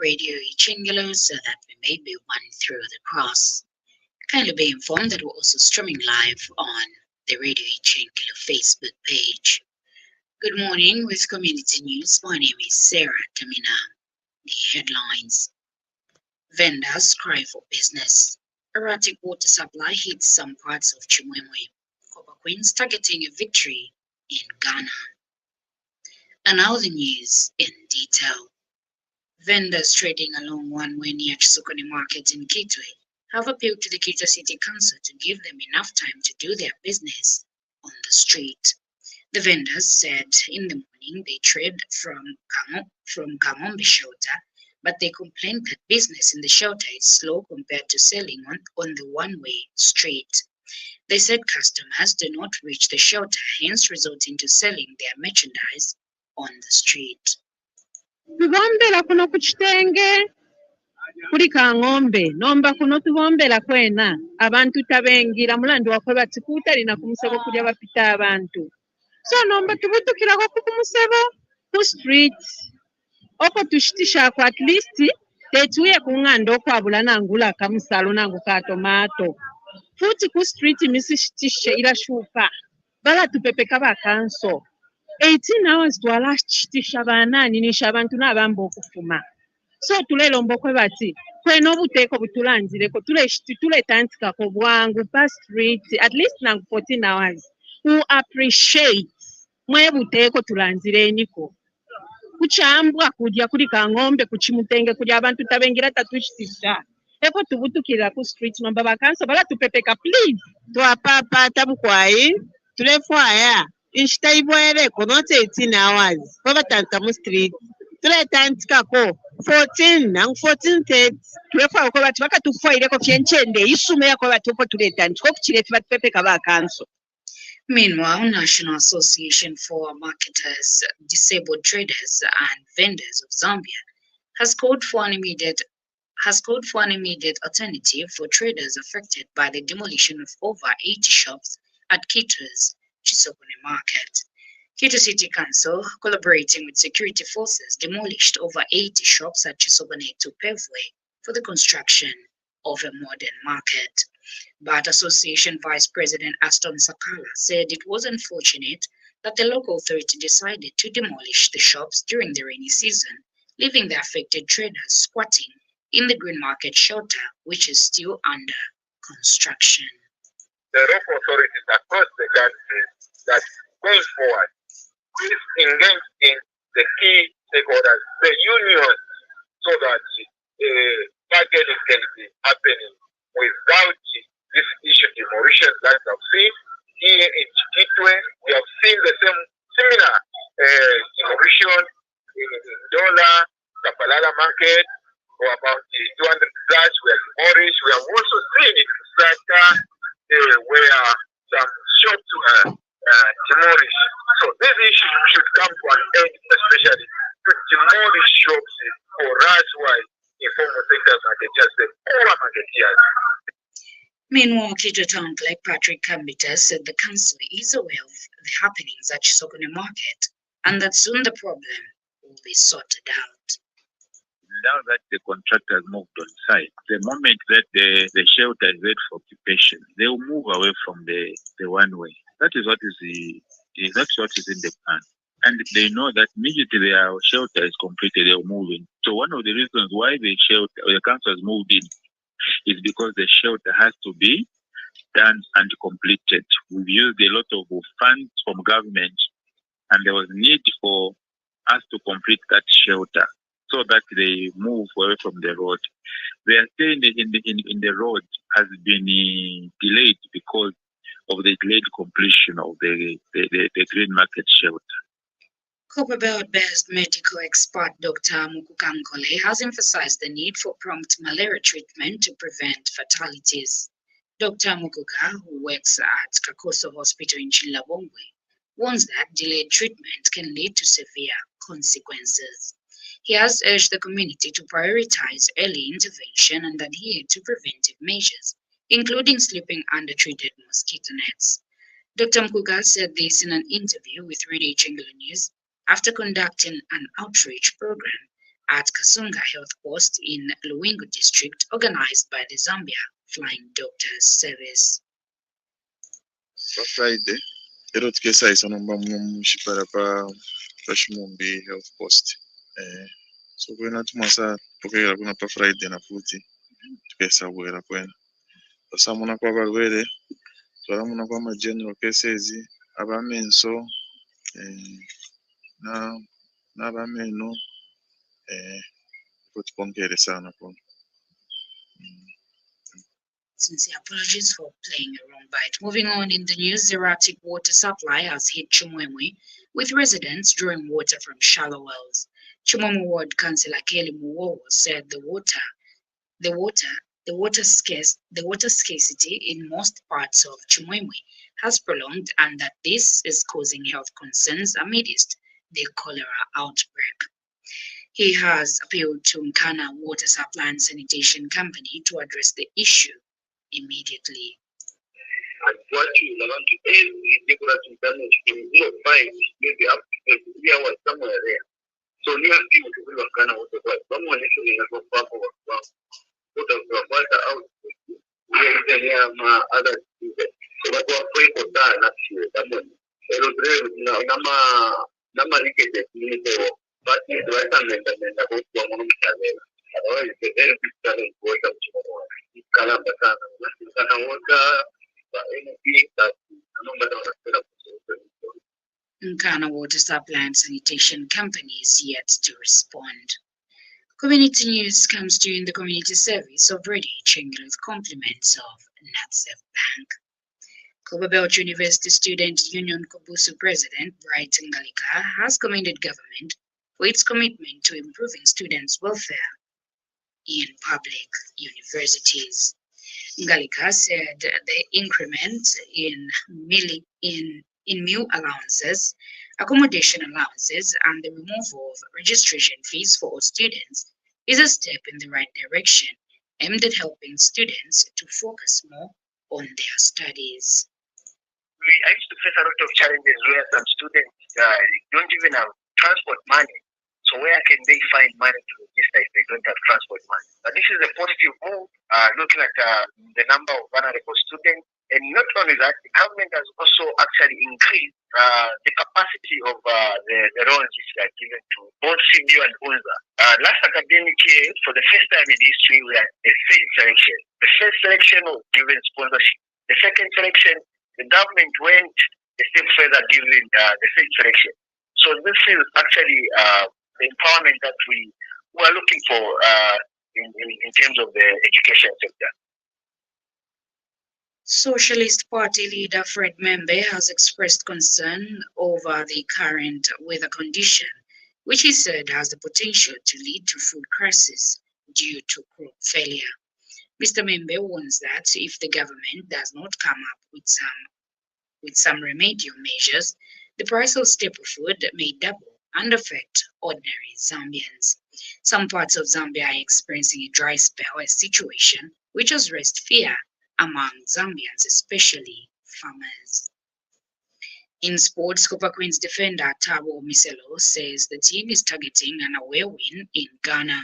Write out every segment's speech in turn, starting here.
Radio Ichingalo so that we may be one through the cross. Kindly be informed that we're also streaming live on the Radio Ichingalo Facebook page. Good morning with Community News. My name is Sarah Tamina. The headlines. Vendors cry for business. Erratic water supply hits some parts of Chimwemwe. Copper Queens targeting a victory in Ghana. And now the news in detail. Vendors trading along one way near Chisokoni Market in Kitwe have appealed to the Kitwe City Council to give them enough time to do their business on the street. The vendors said in the morning they trade from Kamombe shelter, but they complained that business in the shelter is slow compared to selling on the one-way street. They said customers do not reach the shelter, hence resulting to selling their merchandise on the street. Tubombera kuno ku kitenge kuli Kangombe nomba kuno tubombera kwena abantu tabengira mulandi wakwe batikuta lina kumusebo kulya bapita abantu so nomba tubutukirako ku musebo ku street oko tushitisha kwa at least tetuye kung'anda okwabula nangula kamusalo nangu ka tomato futi ku street misishitishe irashuka bala tupepeka bakanso 18 hours twalashyitisha banani nisha abantu n'abamba okufuma so tulelomba kwe bati kwena obuteeko butulangireko tuletandikako bwangu pa street at least nangu 14 hours who appreciate mwebuteeko tulangireniko kukyambwa kudya kuli Kangombe ku Kimutenge kuli abantu tabengira tatushitisha eko tubutukirira ku street nomba bakanso bala tupepeka please twapapa tabukwayi tulefwaya inshitaibwereko not 18 hours babatandika mu street tuletandikako 14 nangu 14:30 tulefwako bati bakatufwaireko fyenchende isume yako bati uko tuletandika okukirefi batupepeka bakanso. Meanwhile, National Association for Marketers, Disabled Traders and Vendors of Zambia has called for an immediate alternative for traders affected by the demolition of over 80 shops at Kitwe's Chisokoni Market. Kitwe City Council, collaborating with security forces, demolished over 80 shops at Chisokoni to pave way for the construction of a modern market. But Association Vice President Aston Sakala said it was unfortunate that the local authority decided to demolish the shops during the rainy season, leaving the affected traders squatting in the Green Market shelter, which is still under construction. The local authorities across the country that going forward, please engage in the key stakeholders, the union, so that bargaining can be happening without this issue demolition that we have seen here in Kitwe. We have seen the similar demolition in Dola, Kapalala Market, for about 200 flats were demolished. We have also seen in Lusaka where some shops were demolished. So this issue should come to an end, especially to demolish shops for us why informal sectors marketers, the poor marketeers. Meanwhile, Kitwe Town Clerk Patrick Kambita said the council is aware of the happenings at Chisokoni Market and that soon the problem will be sorted out. Now that the contractor has moved on site, the moment that the shelter is ready for occupation, they will move away from the one way. That is what is that's what is in the plan. And they know that immediately their shelter is completed, they will move in. So one of the reasons why the council has moved in is because the shelter has to be done and completed. We've used a lot of funds from government, and there was need for us to complete that shelter so that they move away from the road. Their stay in the road has been delayed because of the delayed completion of the Green Market shelter. Copperbelt-based medical expert Dr. Mukukankole has emphasized the need for prompt malaria treatment to prevent fatalities. Dr. Mukuka, who works at Kakoso Hospital in Chilabongwe, warns that delayed treatment can lead to severe consequences. He has urged the community to prioritize early intervention and adhere to preventive measures, including sleeping under treated mosquito nets. Dr. Mkuga said this in an interview with Radio Chingolo News after conducting an outreach program at Kasunga Health Post in Luwingu District, organized by the Zambia Flying Doctors Service. Friday, ero tukesayisa nomba mushipara pa Chimumbi Health Post. So kwena tumasa pokera kuna pa Friday na futi tukesabwera kwena. Basamuna kwa balwere, twalamuna kwa ma general cases abamenso na abameno kutipongere sana kwa. Sincere apologies for playing a wrong bite. Moving on in the news, erratic water supply has hit Chimwemwe, with residents drawing water from shallow wells. Chimwemwe Ward Councillor Kelly Muwowo said the water scarcity in most parts of Chimwemwe has prolonged and that this is causing health concerns amidst the cholera outbreak. He has appealed to Nkana Water Supply and Sanitation Company to address the issue immediately. Unfortunately, every decorative damage in 0.5, maybe up to 3 hours somewhere there. So near people to be kind of what someone actually has a pop of put up the water out. There are other people. So what we're afraid of that, not sure. That one. Nama rikete nito but the right hand and the whole woman otherwise the very big challenge was up to Kalambatan, anything that no matter Nkana Water Supply and Sanitation Company is yet to respond. Community news comes to you in the community service of Radio Chengelo with compliments of NatSef Bank. Cobalt University Student Union Kobusu President Bright Ngalika has commended government for its commitment to improving students' welfare in public universities. Ngalika said the increment in meal allowances, accommodation allowances, and the removal of registration fees for all students is a step in the right direction, aimed at helping students to focus more on their studies. I used to face a lot of challenges where some students don't even have transport money. So where can they find money to register if they don't have transport money? But this is a positive move, looking at the number of vulnerable students. And not only that, the government has also actually increased the capacity of the loans which are given to both CBU and UNZA. Last academic year, for the first time in history, we had a third selection. The first selection was given sponsorship. The second selection, the government went a step further during the third selection. So this is actually the empowerment that we are looking for in terms of the education sector. Socialist Party leader Fred Membe has expressed concern over the current weather condition, which he said has the potential to lead to food crisis due to crop failure. Mr. Membe warns that if the government does not come up with some remedial measures, the price of staple food may double and affect ordinary Zambians. Some parts of Zambia are experiencing a dry spell, a situation which has raised fear among Zambians, especially farmers. In sports, Copper Queens defender Tabo Miselo says the team is targeting an away win in Ghana.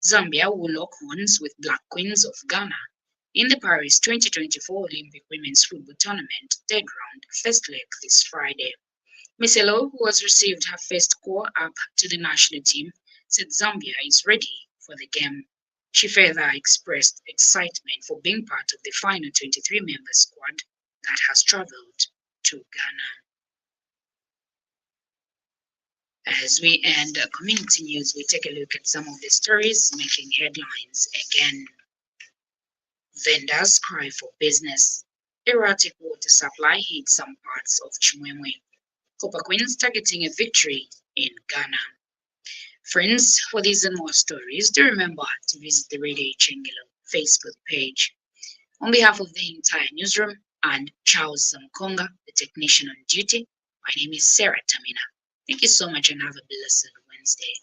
Zambia will lock horns with Black Queens of Ghana in the Paris 2024 Olympic Women's Football Tournament third round first leg this Friday. Miselo, who has received her first call up to the national team, said Zambia is ready for the game. She further expressed excitement for being part of the final 23-member squad that has traveled to Ghana. As we end community news, we take a look at some of the stories making headlines again. Vendors cry for business. Erratic water supply hit some parts of Chimwemwe. Copper Queens targeting a victory in Ghana. Friends, for these and more stories, do remember to visit the Radio Chengelo Facebook page. On behalf of the entire newsroom and Charles Samkonga, the technician on duty, my name is Sarah Tamina. Thank you so much and have a blessed Wednesday.